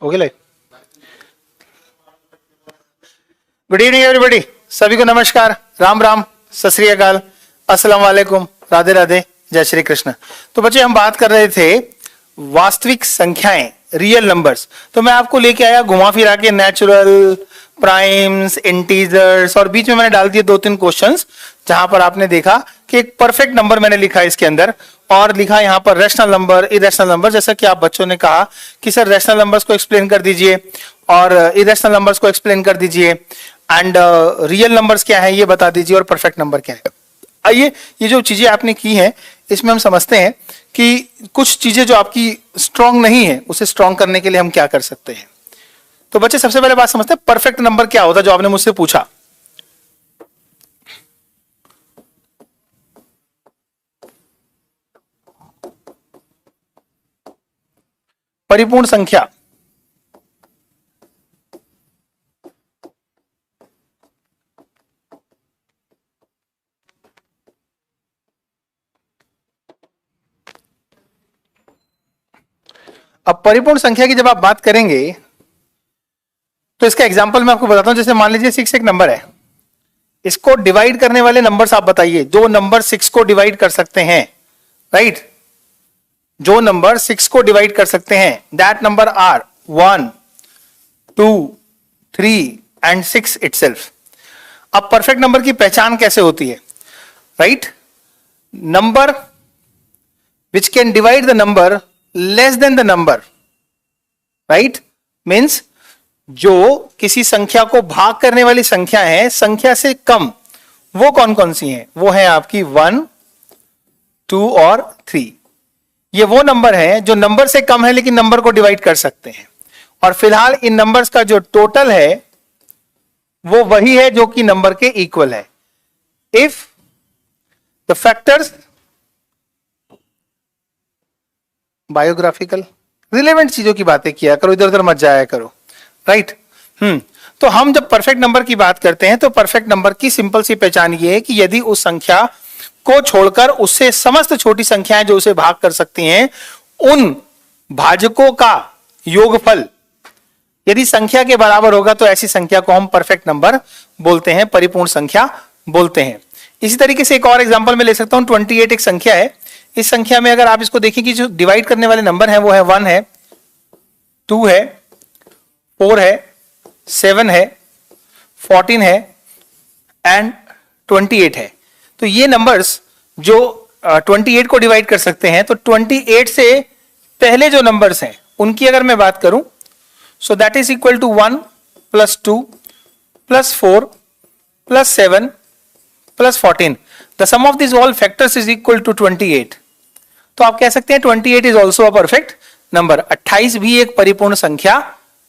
हो गया। Good evening everybody, सभी को नमस्कार, राम राम, सत श्री अकाल, अस्सलाम वालेकुम, राधे राधे, जय श्री कृष्ण। तो बच्चे हम बात कर रहे थे वास्तविक संख्याएं, रियल नंबर्स। तो मैं आपको लेके आया घुमा फिरा के नेचुरल, प्राइम्स, इंटीजर्स, और बीच में मैंने डाल दिए 2-3 क्वेश्चंस जहां पर आपने देखा कि एक परफेक्ट नंबर मैंने लिखा है इसके अंदर, और लिखा यहां पर रैशनल नंबर, इरेशनल नंबर। जैसा कि आप बच्चों ने कहा कि सर रैशनल नंबर्स को एक्सप्लेन कर दीजिए और इरेशनल नंबर्स को एक्सप्लेन कर दीजिए, एंड रियल नंबर्स क्या है ये बता दीजिए, और परफेक्ट नंबर क्या है। आइए, ये जो चीजें आपने की हैं इसमें हम समझते हैं कि कुछ चीजें जो आपकी स्ट्रांग नहीं है उसे स्ट्रांग करने के लिए हम क्या कर सकते हैं। तो बच्चे सबसे पहले बात समझते हैं परफेक्ट नंबर क्या होता है, जो आपने मुझसे पूछा। परिपूर्ण संख्या। अब परिपूर्ण संख्या की जब आप बात करेंगे तो इसका एग्जांपल मैं आपको बताता हूं। जैसे मान लीजिए 6 एक नंबर है, इसको डिवाइड करने वाले नंबर्स आप बताइए जो नंबर 6 को डिवाइड कर सकते हैं, राइट? जो नंबर 6 को डिवाइड कर सकते हैं, that number are 1, 2, 3 and 6 itself. अब परफेक्ट नंबर की पहचान कैसे होती है, right? Number which can divide the number less than the number, right? Means जो किसी संख्या को भाग करने वाली संख्या है, संख्या से कम, वो कौन कौन सी हैं? वो है आपकी 1, 2 और 3। ये वो नंबर है जो नंबर से कम है लेकिन नंबर को डिवाइड कर सकते हैं। और फिलहाल इन नंबर्स का जो टोटल है वो वही है जो कि नंबर के इक्वल है। If the factors, biographical relevant चीजों की बातें किया करो, इधर उधर मत जाया करो, राइट? तो हम जब परफेक्ट नंबर की बात करते हैं तो परफेक्ट नंबर की सिंपल सी पहचान ये है कि यदि उस संख्या को छोड़कर उससे समस्त छोटी संख्याएं जो उसे भाग कर सकती हैं, उन भाजकों का योगफल यदि संख्या के बराबर होगा तो ऐसी संख्या को हम परफेक्ट नंबर बोलते हैं, परिपूर्ण संख्या बोलते हैं। इसी तरीके से एक और एग्जांपल मैं ले सकता हूं। 28 एक संख्या है। इस संख्या में अगर आप इसको देखें कि जो डिवाइड करने वाले नंबर है वो है 1 है, 2 है, 4 है, 7 है, 14 है एंड 28 है। तो ये नंबर्स जो 28 को डिवाइड कर सकते हैं, तो 28 से पहले जो नंबर्स हैं उनकी अगर मैं बात करूं, so that is equal to 1 plus 2 plus 4 plus 7 plus 14। The sum of this all factors is equal to 28। तो आप कह सकते हैं 28 is also a perfect number. 28 भी एक परिपूर्ण संख्या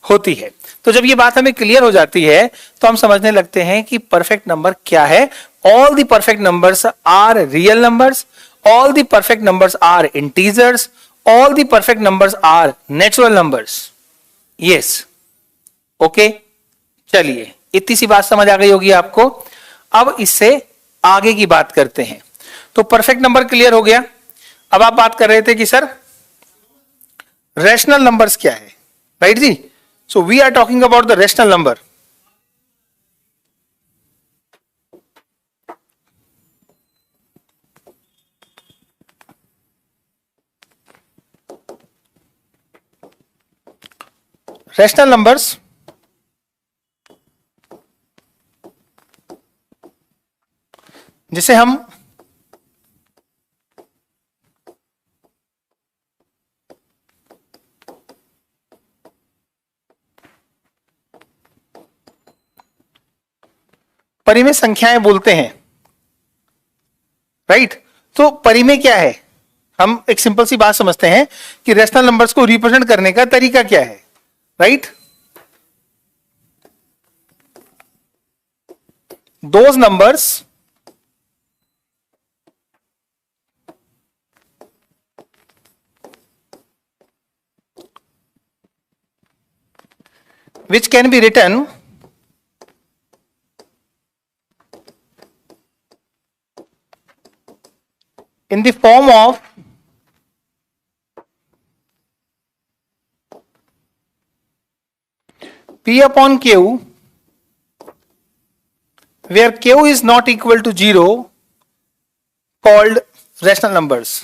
होती है। तो जब ये बात हमें क्लियर हो जाती है तो हम समझने लगते हैं कि परफेक्ट नंबर क्या है। All the perfect numbers are real numbers, all the perfect numbers are integers, all the perfect numbers are natural numbers. Yes, okay, चलिए इतनी सी बात समझ आ गई होगी आपको। अब इससे आगे की बात करते हैं। तो परफेक्ट नंबर क्लियर हो गया। अब आप बात कर रहे थे कि सर रैशनल नंबर्स क्या है, राइट जी? So we are talking about the rational number. Rational numbers जिसे हम परिमेय संख्याएं बोलते हैं, राइट? तो परिमेय क्या है? हम एक सिंपल सी बात समझते हैं कि रैशनल नंबर्स को रिप्रेजेंट करने का तरीका क्या है, right? Those numbers which can be written in the form of P upon Q where Q is not equal to 0 called rational numbers.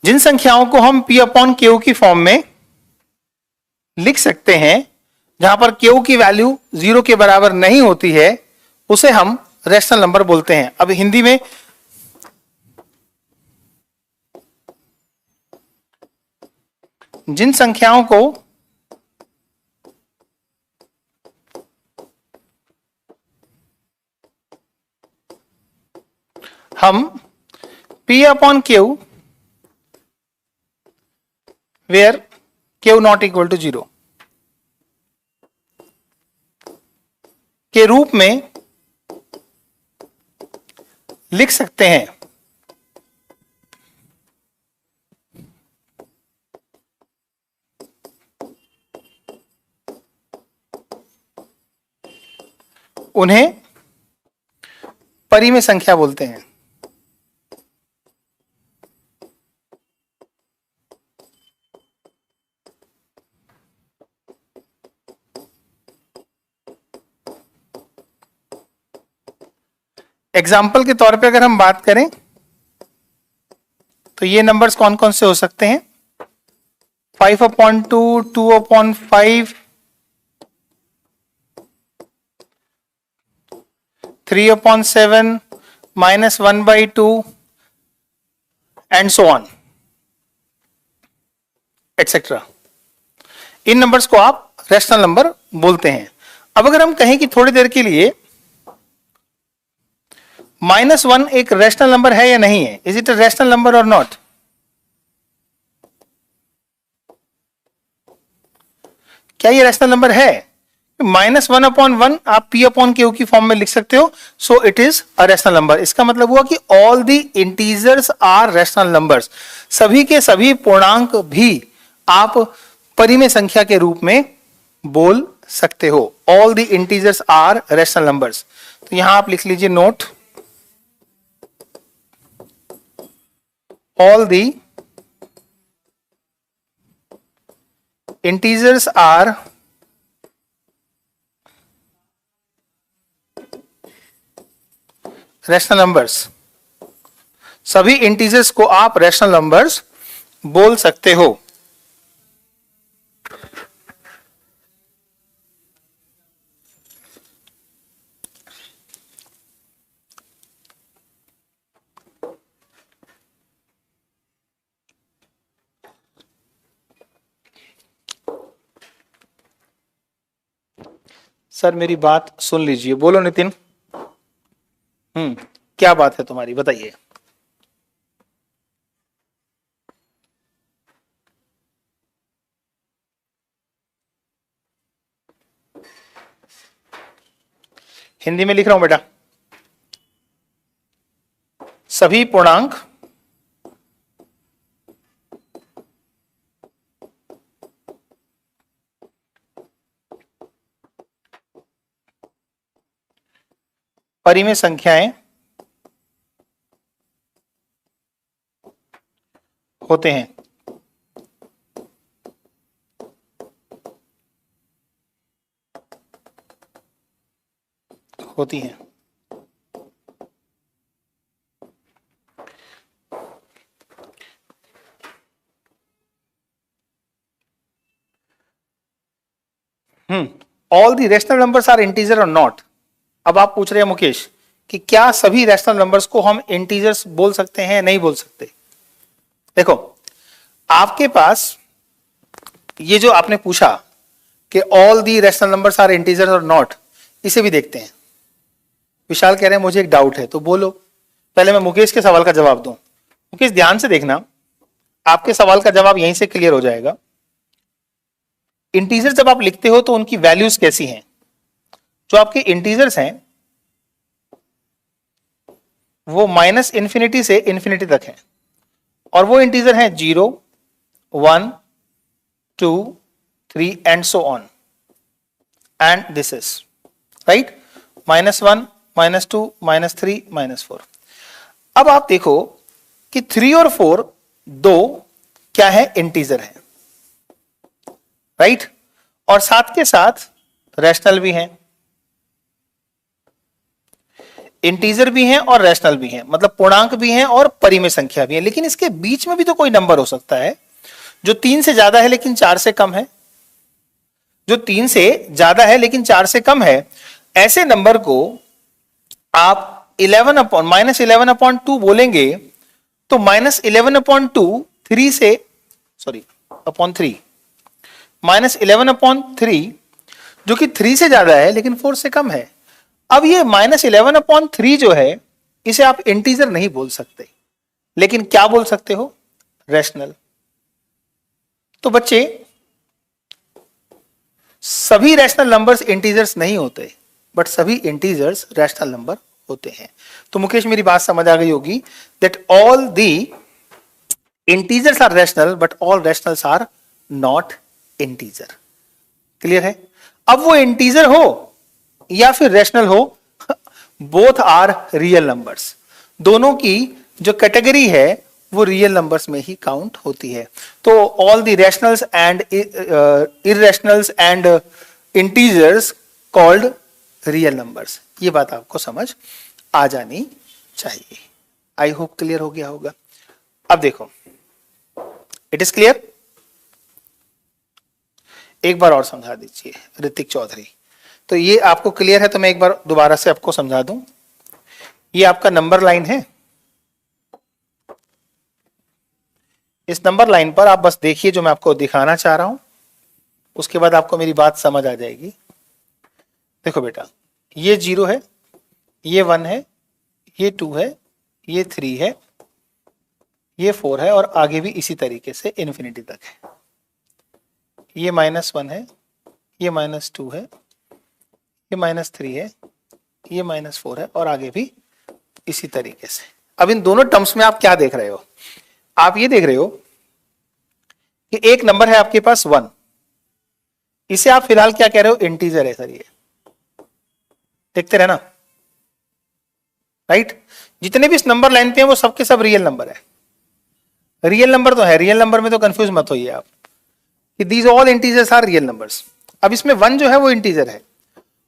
जिन संख्याओं को हम P अपॉन Q की फॉर्म में लिख सकते हैं, जहां पर Q की वैल्यू 0 के बराबर नहीं होती है, उसे हम रैशनल नंबर बोलते हैं. अब हिंदी में जिन संख्याओं को हम P upon Q where Q not equal to 0 के रूप में लिख सकते हैं, उन्हें परिमेय संख्या बोलते हैं. एग्जाम्पल के तौर पे अगर हम बात करें तो ये नंबर्स कौन कौन से हो सकते हैं? 5 upon 2, 2 upon 5, 3 upon 7, minus 1 by 2, and so on, etc. In numbers को आप रैशनल नंबर बोलते हैं. अब अगर हम कहें कि थोड़ी देर के लिए -1 एक रैशनल नंबर है या नहीं है, is it a rational number और नॉट? क्या ये रैशनल नंबर है? -1 अपॉन 1 आप P अपॉन Q की फॉर्म में लिख सकते हो, so it is a rational number. इसका मतलब हुआ कि all the integers are rational numbers. सभी के सभी पूर्णांक भी आप परिमेय संख्या के रूप में बोल सकते हो. All the integers are rational numbers. तो यहां आप लिख लीजिए note, all the integers are rational numbers. सभी इंटीजर्स को आप रैशनल नंबर्स बोल सकते हो. सर मेरी बात सुन लीजिए. बोलो नितिन. क्या बात है तुम्हारी, बताइए. हिंदी में लिख रहा हूं बेटा. सभी पूर्णांक परिमेय संख्याएं होते हैं. होती हैं. All the rational numbers are integer और नॉट. अब आप पूछ रहे हैं मुकेश कि क्या सभी रैशनल नंबर्स को हम इंटीजर्स बोल सकते हैं, नहीं बोल सकते? देखो, आपके पास ये जो आपने पूछा कि all the rational numbers are integers और नॉट, इसे भी देखते हैं. विशाल कह रहे हैं मुझे एक डाउट है, तो बोलो. पहले मैं मुकेश के सवाल का जवाब दूं. मुकेश ध्यान से देखना, आपके सवाल का जवाब यहीं से क्लियर हो जाएगा. इंटीजर जब आप लिखते हो तो उनकी वैल्यूज कैसी हैं? जो आपके इंटीजर्स हैं वो -∞ से ∞ तक है, और वो इंटीजर हैं 0, 1, 2, 3 and so on. And this is right -1, -2, -3, -4. अब आप देखो कि 3 और 4 दो क्या है, इंटीजर है, राइट। और साथ के साथ रैशनल भी हैं, इंटीजर भी हैं और रैशनल भी हैं, मतलब पूर्णांक भी हैं और परिमेय संख्या भी है। लेकिन इसके बीच में भी तो कोई नंबर हो सकता है जो 3 से ज्यादा है लेकिन 4 से कम है, जो 3 से ज्यादा है लेकिन 4 से कम है। ऐसे नंबर को आप 11/-11/2 बोलेंगे तो -11/2 3 से सॉरी अपॉन 3 -11/3 जो कि 3 से ज्यादा है लेकिन 4 से कम है। अब ये -11/3 जो है इसे आप इंटीजर नहीं बोल सकते, लेकिन क्या बोल सकते हो, रैशनल। तो बच्चे सभी रैशनल नंबर्स इंटीजर्स नहीं होते, बट सभी इंटीजर्स रैशनल नंबर होते हैं। तो मुकेश मेरी बात समझ आ गई होगी, that all the integers are rational but all rationals are not integer. Clear है। अब वो इंटीजर हो या फिर रैशनल हो, बोथ आर रियल नंबर्स। दोनों की जो कैटेगरी है वो रियल नंबर्स में ही काउंट होती है। तो all the rationals and irrationals and integers called real numbers. ये बात आपको समझ आ जानी चाहिए। आई होप क्लियर हो गया होगा। अब देखो, इट इज क्लियर। एक बार और समझा दीजिए ऋतिक चौधरी। तो ये आपको क्लियर है तो मैं एक बार दोबारा से आपको समझा दूं। ये आपका नंबर लाइन है, इस नंबर लाइन पर आप बस देखिए जो मैं आपको दिखाना चाह रहा हूं, उसके बाद आपको मेरी बात समझ आ जाएगी। देखो बेटा, ये 0 है, ये 1 है, ये 2 है, ये 3 है, ये 4 है और आगे भी इसी तरीके से इन्फिनिटी तक है। ये -1 है, ये -2 है, ये -3 है, ये -4 है और आगे भी इसी तरीके से। अब इन दोनों टर्म्स में आप क्या देख रहे हो, आप ये देख रहे हो कि एक नंबर है आपके पास 1, इसे आप फिलहाल क्या कह रहे हो, इंटीजर है सर। ये देखते रहना, राइट। जितने भी इस नंबर लाइन पे हैं वो सबके सब रियल नंबर है। रियल नंबर तो है, रियल नंबर में तो कंफ्यूज मत होइए आप कि these all integers are real numbers. अब इसमें 1 जो है वो इंटीजर है,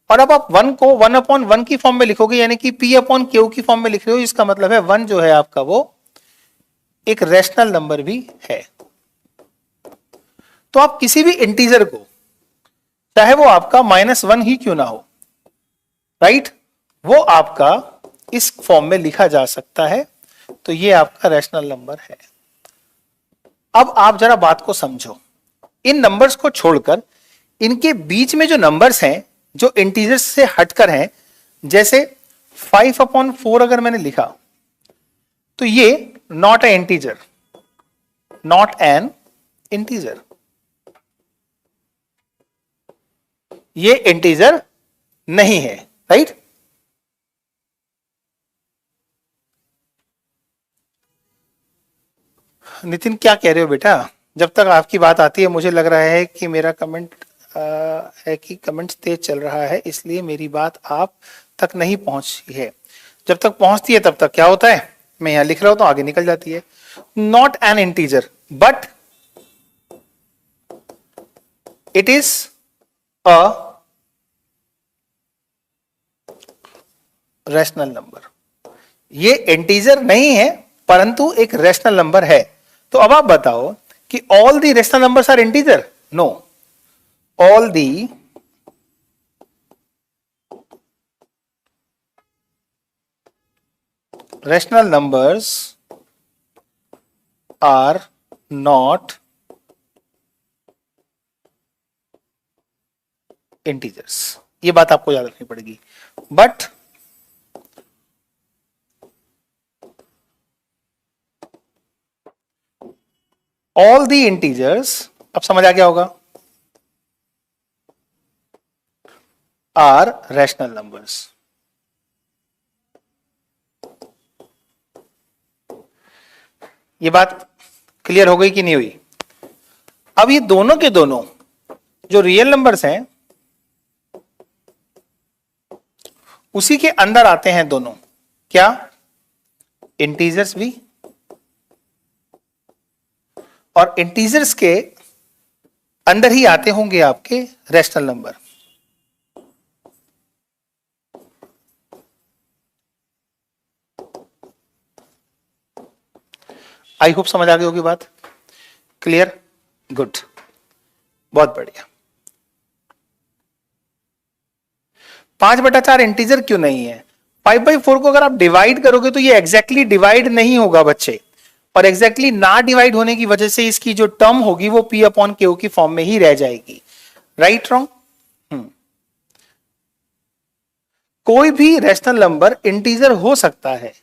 और अब आप 1 को 1/1 की फॉर्म में लिखोगे, यानी कि P/Q की फॉर्म में लिख रहे हो। इसका मतलब है 1 जो है आपका वो एक रैशनल नंबर भी है। तो आप किसी भी इंटीजर को, चाहे वो आपका -1 ही क्यों ना हो, राइट, वो आपका इस फॉर्म में लिखा जा सकता है। तो ये आपका रैशनल नंबर है। अब आप जरा बात को समझो, इन नंबर्स को छोड़कर इनके बीच में जो नंबर्स हैं जो इंटीजर्स से हटकर हैं, जैसे 5/4 अगर मैंने लिखा तो ये not a integer, not an integer, ये इंटीजर नहीं है, राइट। नितिन क्या कह रहे हो बेटा, जब तक आपकी बात आती है मुझे लग रहा है कि मेरा कमेंट है कि कमेंट्स तेज चल रहा है, इसलिए मेरी बात आप तक नहीं पहुंची है। जब तक पहुंचती है तब तक क्या होता है, मैं यहां लिख रहा हूं तो आगे निकल जाती है। Not an integer but it is a rational number. ये इंटीजर नहीं है परंतु एक रैशनल नंबर है। तो अब आप बताओ कि all the rational numbers are integer? No, all the rational numbers are not integers। ये बात आपको याद रखनी पड़ेगी। बट all the integers, अब समझ आ गया होगा, आर रैशनल नंबर्स। ये बात क्लियर हो गई कि नहीं हुई? अब ये दोनों के दोनों जो रियल नंबर्स हैं उसी के अंदर आते हैं दोनों, क्या, इंटीजर्स भी और इंटीजर्स के अंदर ही आते होंगे आपके रैशनल नंबर। आई होप समझ आ गई होगी बात। क्लियर, गुड, बहुत बढ़िया। 5/4 इंटीजर क्यों नहीं है? 5/4 को अगर आप डिवाइड करोगे तो ये एग्जैक्टली डिवाइड नहीं होगा बच्चे, और एग्जैक्टली ना डिवाइड होने की वजह से इसकी जो टर्म होगी वो P/Q की फॉर्म में ही रह जाएगी। Right, wrong? कोई भी रैशनल नंबर इंटीजर हो सकता है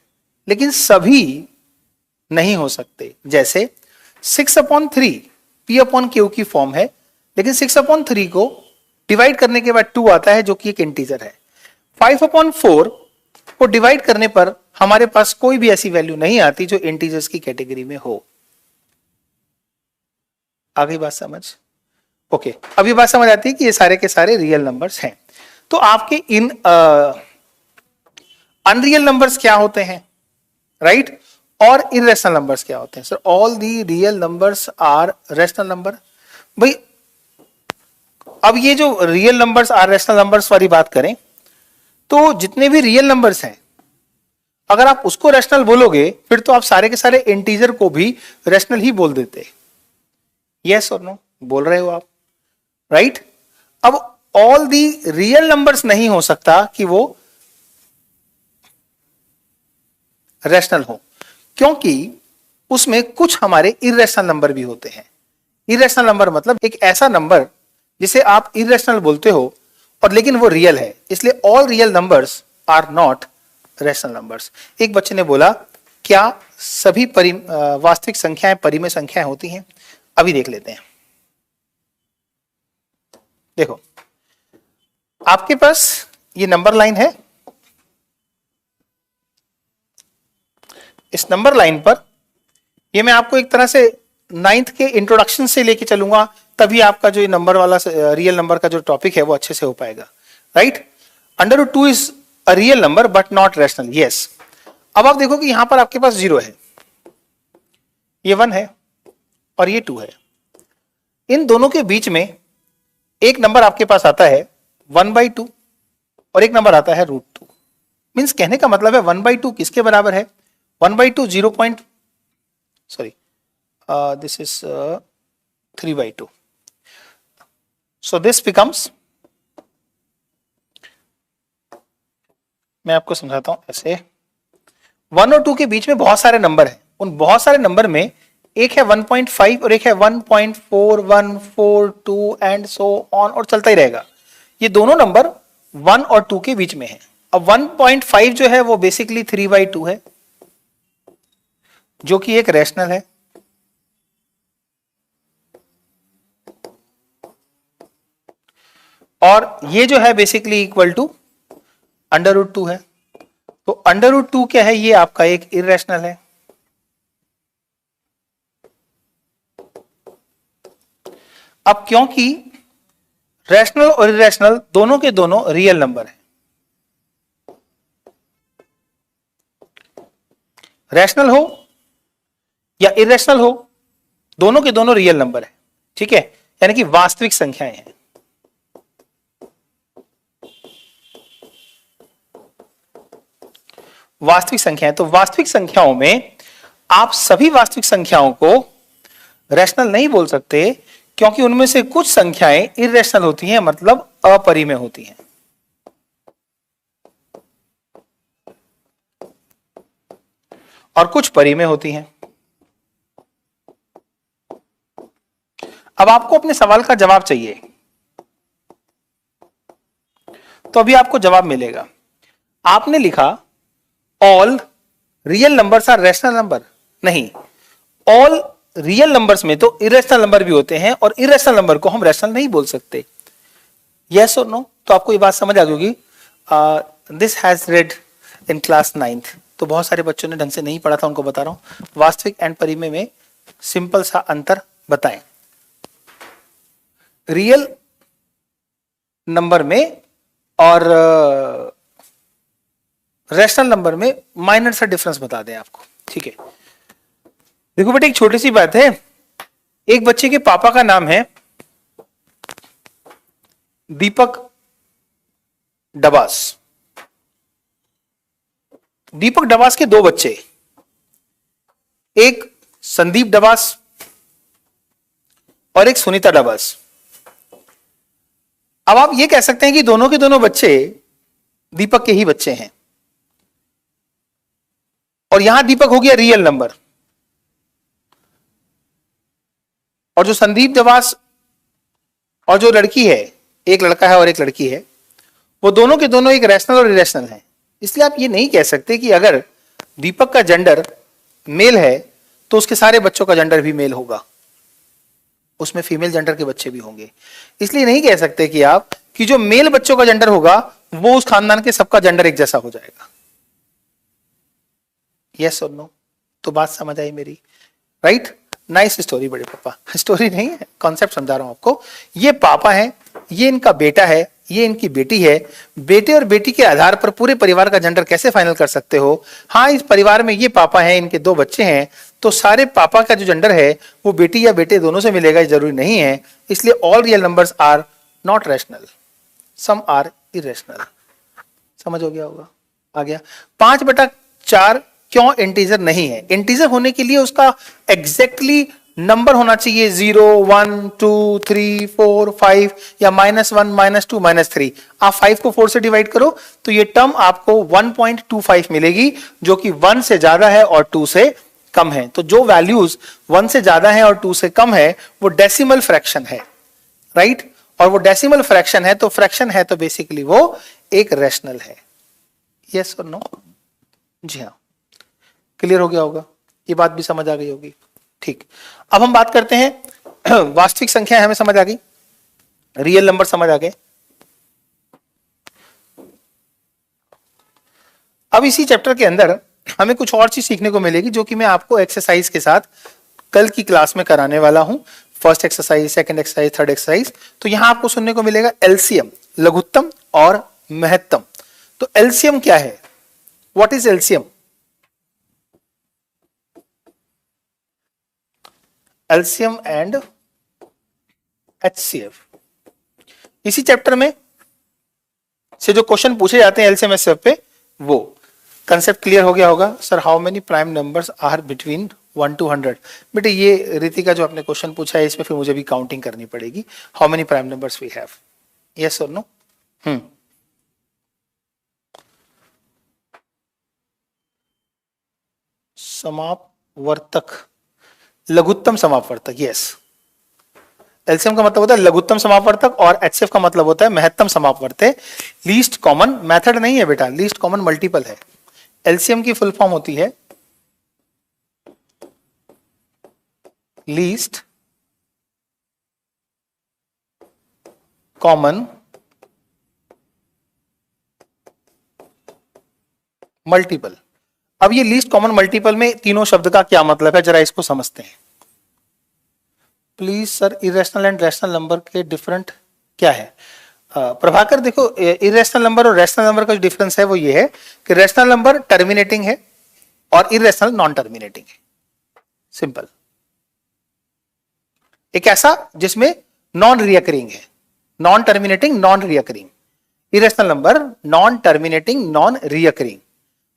लेकिन सभी नहीं हो सकते। जैसे 6/3 P/Q की फॉर्म है, लेकिन 6/3 को डिवाइड करने के बाद 2 आता है जो कि एक इंटीजर है। 5/4 को डिवाइड करने पर हमारे पास कोई भी ऐसी वैल्यू नहीं आती जो इंटीजर्स की कैटेगरी में हो। आ गई बात समझ? ओके, अब ये बात समझ आती है कि ये सारे के सारे रियल नंबर्स हैं। तो आपके इन अनरियल नंबर्स क्या होते हैं, राइट? और इरेशनल नंबर्स क्या होते हैं? Sir, all the real numbers are rational number. भाई, अब ये जो real numbers are rational numbers वाली बात करें तो जितने भी रियल नंबर्स हैं, अगर आप उसको रैशनल बोलोगे फिर तो आप सारे के सारे इंटीजर को भी रैशनल ही बोल देते। यस और नो बोल रहे हो आप, राइट? अब ऑल दी रियल नंबर्स नहीं हो सकता कि वो रैशनल हो, क्योंकि उसमें कुछ हमारे इरेशनल नंबर भी होते हैं। इरेशनल नंबर मतलब एक ऐसा नंबर जिसे आप इरेशनल बोलते हो और लेकिन वो रियल है, इसलिए all real numbers are not rational numbers. एक बच्चे ने बोला, क्या सभी वास्तविक संख्याएं परिमेय संख्याएं होती हैं? अभी देख लेते हैं। देखो, आपके पास ये नंबर लाइन है, इस नंबर लाइन पर ये मैं आपको एक तरह से 9th के इंट्रोडक्शन से लेके चलूंगा, तभी आपका जो ये नंबर वाला रियल नंबर का जो टॉपिक है वो अच्छे से हो पाएगा, right? √2 is a real number but not rational. Yes. अब आप देखो कि यहां पर आपके पास 0 है, ये 1 है और ये 2 है। इन दोनों के बीच में एक नंबर आपके पास आता है 1/2 और एक नंबर आता है √2। मींस कहने का मतलब है 1/2 किसके बराबर है? 1/2 this is 3/2. So this becomes, मैं आपको समझाता हूं ऐसे, 1 और 2 के बीच में बहुत सारे नंबर हैं। उन बहुत सारे नंबर में एक है 1.5 और एक है 1.4, 1.42 एंड सो ऑन, और चलता ही रहेगा। ये दोनों नंबर 1 और 2 के बीच में है। अब 1.5 जो है वो बेसिकली 3/2 है, जो कि एक रैशनल है। और ये जो है बेसिकली इक्वल टू √2 है। तो √2 क्या है? ये आपका एक इरेशनल है। अब क्योंकि रैशनल और इरेशनल दोनों के दोनों रियल नंबर है, रैशनल हो या इरेशनल हो, दोनों के दोनों रियल नंबर है, ठीक है? यानी कि वास्तविक संख्याएं हैं। वास्तविक संख्याएं, तो वास्तविक संख्याओं में आप सभी वास्तविक संख्याओं को रैशनल नहीं बोल सकते, क्योंकि उनमें से कुछ संख्याएं इरेशनल होती हैं, मतलब अपरिमेय होती हैं। और कुछ परिमेय होती हैं। अब आपको अपने सवाल का जवाब चाहिए, तो अभी आपको जवाब मिलेगा। आपने लिखा all real numbers are rational number. नहीं, ऑल रियल नंबर्स में तो इरेशनल नंबर भी होते हैं और इरेशनल नंबर को हम रैशनल नहीं बोल सकते। यस और नो? तो आपको ये बात समझ आ गई। This has red in class 9th। तो बहुत सारे बच्चों ने ढंग से नहीं पढ़ा था, उनको बता रहा हूं। वास्तविक एंड परिमेय में सिंपल सा अंतर बताएं। रियल नंबर में और रैशनल नंबर में माइनर सा डिफरेंस बता दें आपको, ठीक है? देखो बेटे, एक छोटी सी बात है एक बच्चे के पापा का नाम है दीपक डबास। दीपक डबास के दो बच्चे, एक संदीप डबास और एक सुनीता डबास। अब आप ये कह सकते हैं कि दोनों के दोनों बच्चे दीपक के ही बच्चे हैं, और यहां दीपक हो गया रियल नंबर, और जो संदीप डबास और जो लड़की है, एक लड़का है और एक लड़की है, वो दोनों के दोनों एक रैशनल और इरेशनल हैं। इसलिए आप ये नहीं कह सकते कि अगर दीपक का जेंडर मेल है तो उसके सारे बच्चों का जेंडर भी मेल होगा, उसमें फीमेल जेंडर के बच्चे भी होंगे। इसलिए नहीं कह सकते कि आप कि जो मेल बच्चों का जेंडर होगा वो उस खानदान के सबका जेंडर एक जैसा हो जाएगा। यस और नो? तो बात समझ आई मेरी? राइट? नाइस स्टोरी बड़े पापा। स्टोरी नहीं है, कॉन्सेप्ट समझा रहा हूं आपको। ये पापा है, ये इनका बेटा है, ये इनकी बेटी है। बेटे और बेटी के आधार पर पूरे परिवार का जेंडर कैसे फाइनल कर सकते हो? हाँ, इस परिवार में ये पापा है, इनके दो बच्चे हैं, तो सारे पापा का जो जेंडर है वो बेटी या बेटे दोनों से मिलेगा, जरूरी नहीं है। इसलिए all real numbers are not rational, some are irrational. समझ हो गया होगा? आ गया? 5/4 क्यों इंटीजर नहीं है? इंटीजर होने के लिए उसका एग्जैक्टली नंबर होना चाहिए, 0, 1, 2, 3, 4, 5 या -1, -2, -3। आप 5 को 4 से डिवाइड करो तो ये टर्म आपको 1.25 मिलेगी, जो कि 1 से ज्यादा है और 2 से कम है। तो जो वैल्यूज 1 से ज्यादा है और 2 से कम है वो डेसिमल फ्रैक्शन है, राइट? और वो डेसिमल फ्रैक्शन है, तो फ्रैक्शन है तो बेसिकली वो एक रैशनल है। यस और नो? जी हाँ, क्लियर हो गया होगा? ये बात भी समझ आ गई होगी। ठीक, अब हम बात करते हैं वास्तविक संख्या हमें समझ आ गई, रियल नंबर समझ आ गए। अब इसी चैप्टर के अंदर हमें कुछ और चीज सीखने को मिलेगी, जो कि मैं आपको एक्सरसाइज के साथ कल की क्लास में कराने वाला हूं। First exercise, second exercise, third exercise. तो यहां आपको सुनने को मिलेगा एलसीएम, लघुत्तम और महत्तम। तो एलसीएम क्या है? What is LCM? LCM and HCF. इसी चैप्टर में से जो क्वेश्चन पूछे जाते हैं एलसीएम एचसीएफ पे, वो कंसेप्ट क्लियर हो गया होगा। Sir how many prime numbers are between 1 to 100? बेटे ये रितिका जो आपने क्वेश्चन पूछा है इसमें फिर मुझे भी काउंटिंग करनी पड़ेगी। How many prime numbers we have? Yes और नो? समापवर्तक, लघुत्तम समापवर्तक। यस, एलसीएम का मतलब होता है लघुत्तम समापवर्तक और एचसीएफ का मतलब होता है महत्तम समापवर्तक। लीस्ट कॉमन मेथड नहीं है बेटा, लीस्ट कॉमन मल्टीपल है। एलसीएम की फुल फॉर्म होती है लीस्ट कॉमन मल्टीपल। अब ये लीस्ट कॉमन मल्टीपल में तीनों शब्द का क्या मतलब है, जरा इसको समझते हैं please. Sir irrational and rational number के डिफरेंट क्या है? प्रभाकर देखो, इरेशनल नंबर और रैशनल नंबर का जो डिफरेंस है वो ये है कि रैशनल नंबर टर्मिनेटिंग है और इरेशनल नॉन टर्मिनेटिंग है। सिंपल। एक ऐसा जिसमें नॉन रिकरिंग है, non terminating non recurring. Irrational number non terminating non recurring,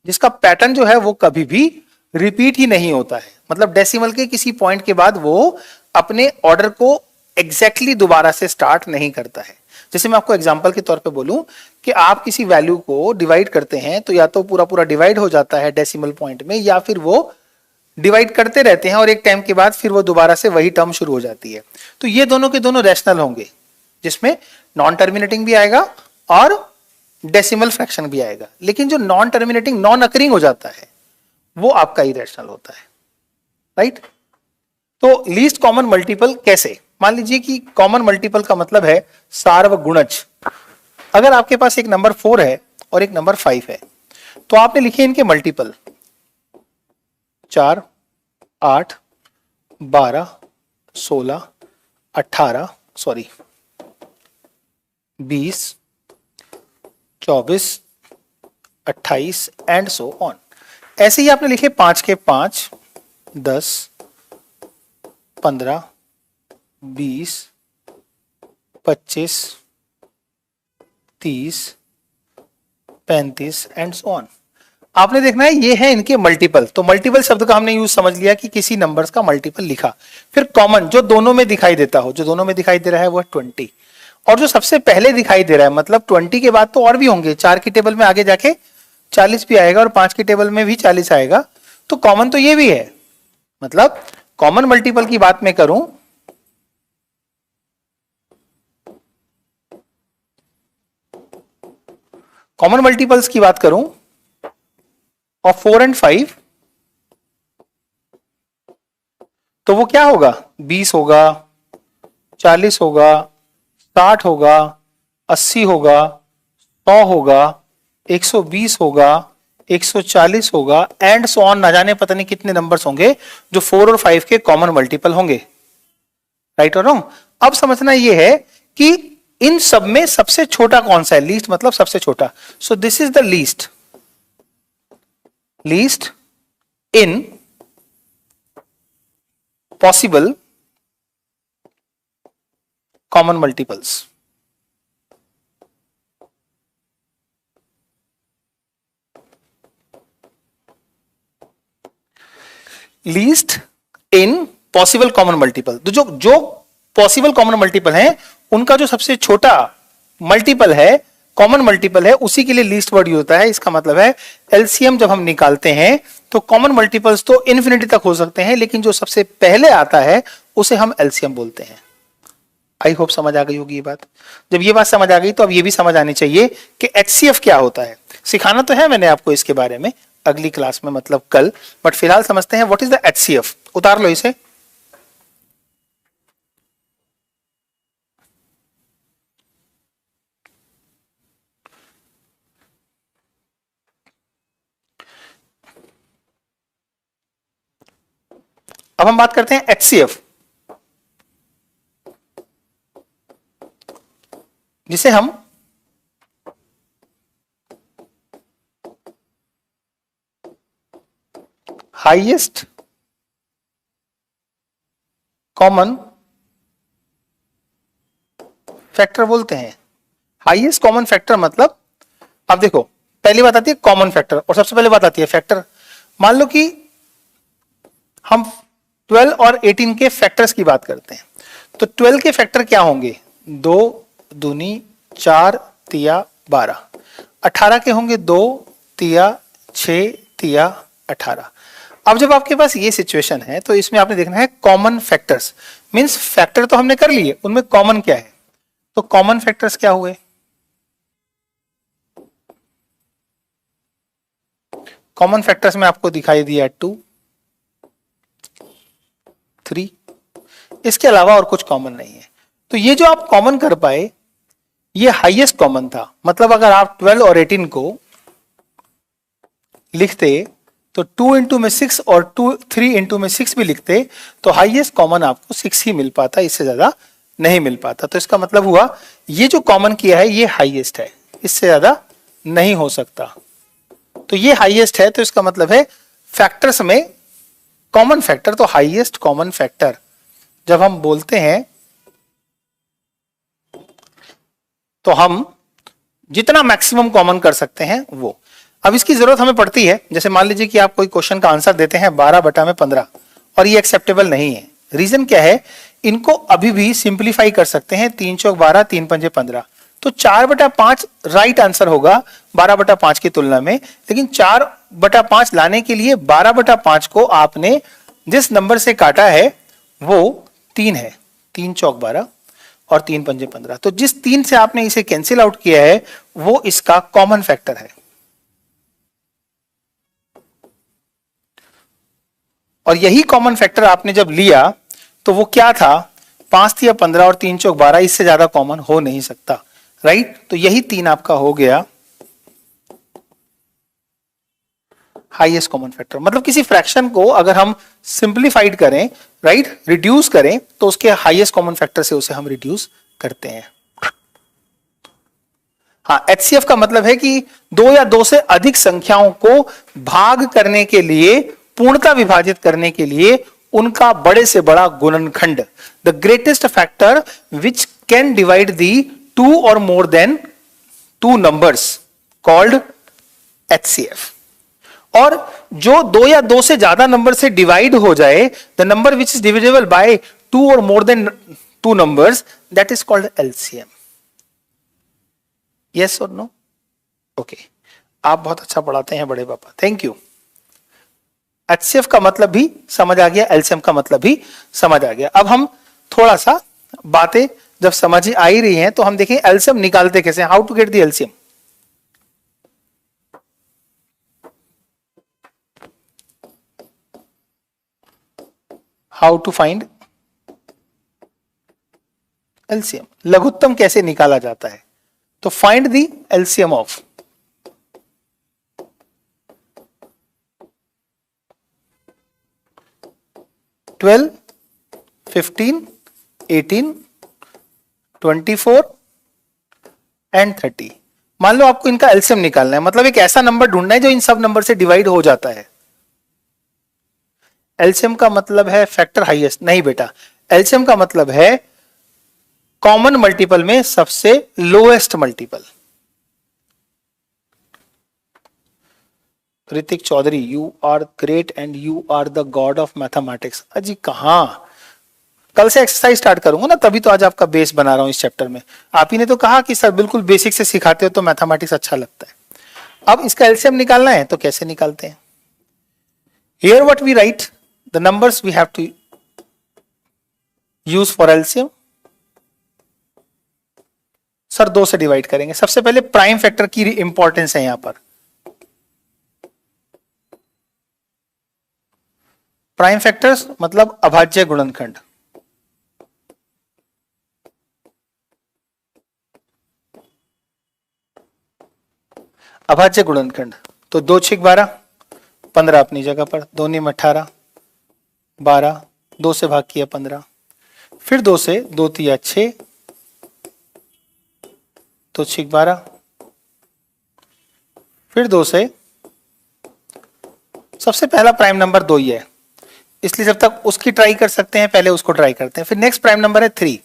जिसका पैटर्न जो है वो कभी भी रिपीट ही नहीं होता है। मतलब डेसिमल के किसी पॉइंट के बाद वो अपने ऑर्डर को एग्जैक्टली दोबारा से स्टार्ट नहीं करता है। जैसे मैं आपको एग्जांपल के तौर पे बोलूं कि आप किसी वैल्यू को डिवाइड करते हैं तो या तो पूरा पूरा डिवाइड हो जाता है डेसिमल पॉइंट में, या फिर वो डिवाइड करते रहते हैं और एक टाइम के बाद फिर वो दोबारा से वही टर्म शुरू हो जाती है। तो ये दोनों के दोनों रैशनल होंगे, जिसमें नॉन टर्मिनेटिंग भी आएगा और डेसिमल फ्रैक्शन भी आएगा। लेकिन जो नॉन टर्मिनेटिंग नॉन अकरिंग हो जाता है वो आपका इरेशनल होता है, राइट? तो लीस्ट कॉमन मल्टीपल कैसे? मान लीजिए कि कॉमन मल्टीपल का मतलब है सार्वगुणज। अगर आपके पास एक नंबर 4 है और एक नंबर 5 है, तो आपने लिखे इनके मल्टीपल 4, 8, 12, 16, 18, 20, 24, 28 एंड सो ऑन। ऐसे ही आपने लिखे 5 के 5, 10, 15, 20, 25, 30, 35 एंड सो ऑन। आपने देखना है ये है इनके मल्टीपल। तो मल्टीपल शब्द का हमने यूज समझ लिया कि किसी नंबर्स का मल्टीपल लिखा। फिर कॉमन जो दोनों में दिखाई देता हो, जो दोनों में दिखाई दे रहा है वो है 20, और जो सबसे पहले दिखाई दे रहा है, मतलब 20 के बाद तो और भी होंगे, 4 की टेबल में आगे जाके 40 भी आएगा और 5 की टेबल में भी 40 आएगा, तो कॉमन तो ये भी है। मतलब कॉमन मल्टीपल की बात मैं करूं, कॉमन मल्टीपल्स की बात करूं और 4 एंड 5, तो वो क्या होगा? 20 होगा, 40 होगा, 60 होगा, 80 होगा, 100 होगा, 120 होगा, 140 होगा एंड सो ऑन। ना जाने पता नहीं कितने नंबर्स होंगे जो 4 और 5 के कॉमन मल्टीपल होंगे। राइट और रॉन्ग? अब समझना यह है कि इन सब में सबसे छोटा कौन सा है? लीस्ट मतलब सबसे छोटा। सो this is the least in possible common multiples. Least in possible common multiple, तो जो पॉसिबल कॉमन मल्टीपल है उनका जो सबसे छोटा मल्टीपल है, कॉमन मल्टीपल है, उसी के लिए लीस्ट वर्ड यूज होता है। इसका मतलब है एलसीएम जब हम निकालते हैं तो कॉमन मल्टीपल्स तो इन्फिनिटी तक हो सकते हैं, लेकिन जो सबसे पहले आता है उसे हम एलसीएम बोलते हैं। आई होप समझ आ गई होगी ये बात। जब ये बात समझ आ गई तो अब ये भी समझ आनी चाहिए कि एचसीएफ क्या होता है। सिखाना तो है मैंने आपको इसके बारे में अगली क्लास में, मतलब कल, बट फिलहाल समझते हैं व्हाट इज द एचसीएफ। उतार लो इसे। अब हम बात करते हैं एचसीएफ, जिसे हम हाईएस्ट कॉमन फैक्टर बोलते हैं। हाईएस्ट कॉमन फैक्टर मतलब, अब देखो पहली बात आती है कॉमन फैक्टर और सबसे पहले बात आती है फैक्टर। मान लो कि हम 12 और 18 के फैक्टर्स की बात करते हैं, तो 12 के फैक्टर क्या होंगे? 2 दूनी 4 तिया 12। 18 के होंगे 2 तिया 6 तिया 18। अब जब आपके पास ये सिचुएशन है तो इसमें आपने देखना है कॉमन फैक्टर्स, मींस फैक्टर तो हमने कर लिए, उनमें कॉमन क्या है? तो कॉमन फैक्टर्स क्या हुए? कॉमन फैक्टर्स में आपको दिखाई दिया 2, 3, इसके अलावा और कुछ कॉमन नहीं है। तो ये जो आप कॉमन कर पाए ये हाईएस्ट कॉमन था। मतलब अगर आप 12 और 18 को लिखते तो 2 इंटू में 6 और 3 इंटू में 6 भी लिखते तो हाईएस्ट कॉमन आपको 6 ही मिल पाता, इससे ज्यादा नहीं मिल पाता। तो इसका मतलब हुआ ये जो कॉमन किया है ये हाईएस्ट है, इससे ज्यादा नहीं हो सकता। तो ये हाईएस्ट है, तो इसका मतलब है फैक्टर्स में कॉमन फैक्टर, तो हाईएस्ट कॉमन फैक्टर जब हम बोलते हैं तो हम जितना मैक्सिमम कॉमन कर सकते हैं वो। अब इसकी जरूरत हमें पड़ती है, जैसे मान लीजिए कि आप कोई क्वेश्चन का आंसर देते हैं 12/15 और ये एक्सेप्टेबल नहीं है। रीजन क्या है? इनको अभी भी सिंप्लीफाई कर सकते हैं, 3 चौक 12, 3 पंजे 15, तो 4/5 राइट आंसर होगा 12/5 की तुलना में। लेकिन 4/5 लाने के लिए 12/5 को आपने जिस नंबर से काटा है वो 3 है, 3 चौक 12 और 3 पंजे 15। तो जिस 3 से आपने इसे कैंसिल आउट किया है वो इसका कॉमन फैक्टर है। और यही कॉमन फैक्टर आपने जब लिया तो वो क्या था? 5 या 15 और 3 चौक 12, इससे ज्यादा कॉमन हो नहीं सकता। राइट? तो यही 3 आपका हो गया हाईएस्ट कॉमन फैक्टर। मतलब किसी फ्रैक्शन को अगर हम सिंप्लीफाइड करें, राइट, रिड्यूस करें, तो उसके हाईएस्ट कॉमन फैक्टर से उसे हम रिड्यूस करते हैं। हाँ, एचसीएफ का मतलब है कि 2 या 2 से अधिक संख्याओं को भाग करने के लिए, पूर्णता विभाजित करने के लिए उनका बड़े से बड़ा गुणनखंड, the greatest factor which can divide the two or more than two numbers called HCF। और जो दो या दो से ज्यादा नंबर से डिवाइड हो जाए, the number which is divisible by two or more than two numbers, that is called LCM। Yes और नो? ओके, आप बहुत अच्छा पढ़ाते हैं बड़े पापा, थैंक यू। HCF का मतलब भी समझ आ गया, LCM का मतलब भी समझ आ गया। अब हम थोड़ा सा बातें जब समझ आ ही रही हैं तो हम देखें LCM निकालते कैसे, how to get the LCM। How to find LCM, लघुत्तम कैसे निकाला जाता है। तो find the LCM of 12, 15, 18, 24 and 30। मान लो आपको इनका एलसीएम निकालना है, मतलब एक ऐसा नंबर ढूंढना है जो इन सब नंबर से डिवाइड हो जाता है। एलसीएम का मतलब है फैक्टर हाईएस्ट, नहीं बेटा, एलसीएम का मतलब है कॉमन मल्टीपल में सबसे lowest multiple. Hrithik Chaudhary, you are great and you are the god of mathematics. अजी कहां, कल से एक्सरसाइज स्टार्ट करूंगा ना, तभी तो आज आपका बेस बना रहा हूं इस चैप्टर में। आप ही ने तो कहा कि सर बिल्कुल बेसिक से सिखाते हो तो मैथमेटिक्स अच्छा लगता है। अब इसका एलसीएम निकालना है तो कैसे निकालते हैं। Here what we write, the numbers we have to use for LCM. Sir 2 से डिवाइड करेंगे। सबसे पहले प्राइम फैक्टर की इंपॉर्टेंस है यहां पर। प्राइम फैक्टर्स मतलब अभाज्य गुणनखंड। अभाज्य गुणनखंड तो 2 6 12, 15 अपनी जगह पर, 2 9 18, 12, 2 से भाग किया 15, फिर 2 से 2 3 6, तो 6 12, फिर 2 से, सबसे पहला प्राइम नंबर 2 ही है, इसलिए जब तक उसकी ट्राई कर सकते हैं पहले उसको ट्राई करते हैं। फिर नेक्स्ट प्राइम नंबर है 3,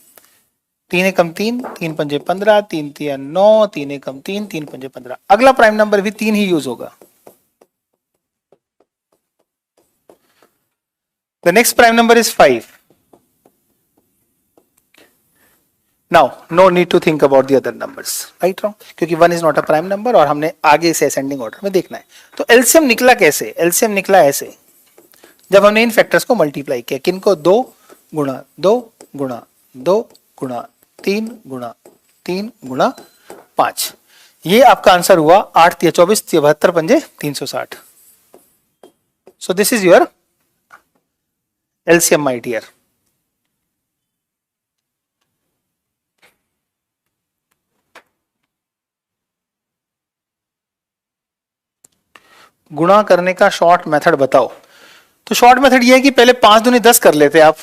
3 एकम 3, 3 पंजे 15, 3 3 9, 3 एकम 3, 3 पंजे 15। अगला प्राइम नंबर भी 3 ही यूज होगा। The next prime number is 5। Now no need to think about the other numbers, right wrong, क्योंकि 1 is not a prime number और हमने आगे से असेंडिंग ऑर्डर में देखना है। तो एलसीएम निकला कैसे, एलसीएम निकला ऐसे, जब हमने इन फैक्टर्स को मल्टीप्लाई किया, किनको 2 गुणा 2 गुणा 2 गुणा 3 गुणा 3 गुणा 5, ये आपका आंसर हुआ 8 या 24 72 पंजे 360। So this is your LCM my dear. गुणा करने का शॉर्ट मेथड बताओ। तो शॉर्ट मेथड ये है कि पहले 5 दूनी 10 कर लेते आप,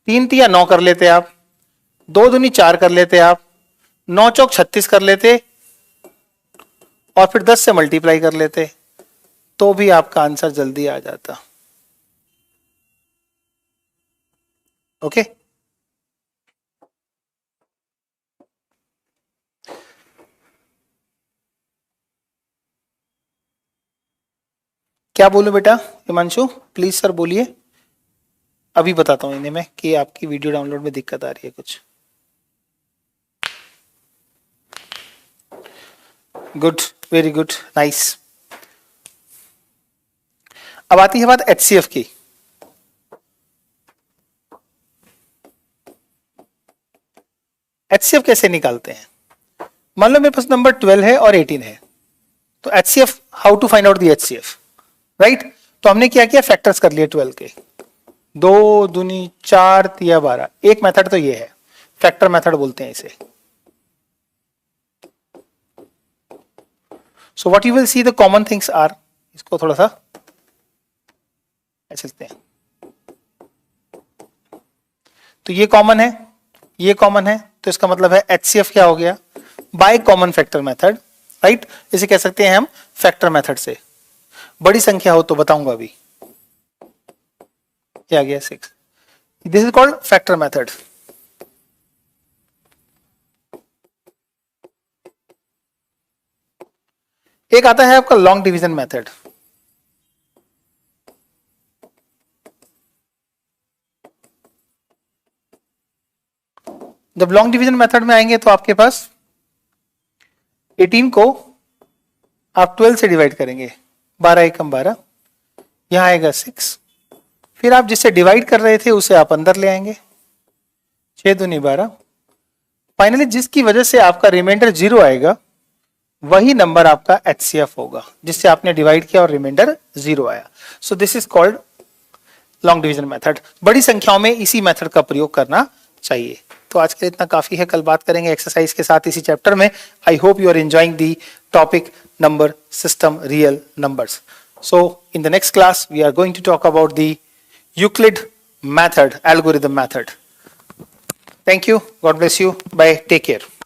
3 3 9 कर लेते आप, 2 दूनी 4 कर लेते आप, 9 चौक 36 कर लेते और फिर 10 से मल्टीप्लाई कर लेते, तो भी आपका आंसर जल्दी आ जाता। ओके क्या बोलूं बेटा हिमांशु, प्लीज सर बोलिए। अभी बताता हूं इन्हें मैं कि आपकी वीडियो डाउनलोड में दिक्कत आ रही है कुछ। Good, very good, nice. अब आती है बात एचसीएफ की। एचसीएफ कैसे निकालते हैं। मान लो मेरे पास नंबर 12 है और 18 है, तो HCF, how to find out the HCF, right. तो हमने क्या किया, फैक्टर्स कर लिए 12 के, 2 दूनी 4 तिया 12। एक मेथड तो ये है, फैक्टर मेथड बोलते हैं इसे। So what you will see the common things are, इसको थोड़ा सा ऐसे लिखते हैं। तो ये कॉमन है, ये कॉमन है, तो इसका मतलब है एचसीएफ क्या हो गया, by common factor method, right. इसे कह सकते हैं हम फैक्टर मेथड से। बड़ी संख्या हो तो बताऊंगा अभी। ये आ गया 6। This is called factor method. एक आता है आपका लॉन्ग डिवीजन मेथड। जब लॉन्ग डिवीजन मेथड में आएंगे तो आपके पास 18 को आप 12 से डिवाइड करेंगे, 12 एकम 12, यहां आएगा 6, फिर आप जिससे डिवाइड कर रहे थे उसे आप अंदर ले आएंगे, 6 दूनी 12, फाइनली जिसकी वजह से आपका रिमाइंडर 0 आएगा वही नंबर आपका HCF होगा जिससे आपने डिवाइड किया और रिमाइंडर 0 आया। सो this is called long division method. बड़ी संख्याओं में इसी मेथड का प्रयोग करना चाहिए। तो आज के लिए इतना काफी है, कल बात करेंगे एक्सरसाइज के साथ इसी चैप्टर में। I hope you are enjoying the topic number system real numbers. So in the next class we are going to talk about the Euclid method, algorithm method. Thank you. God bless you. Bye. Take care.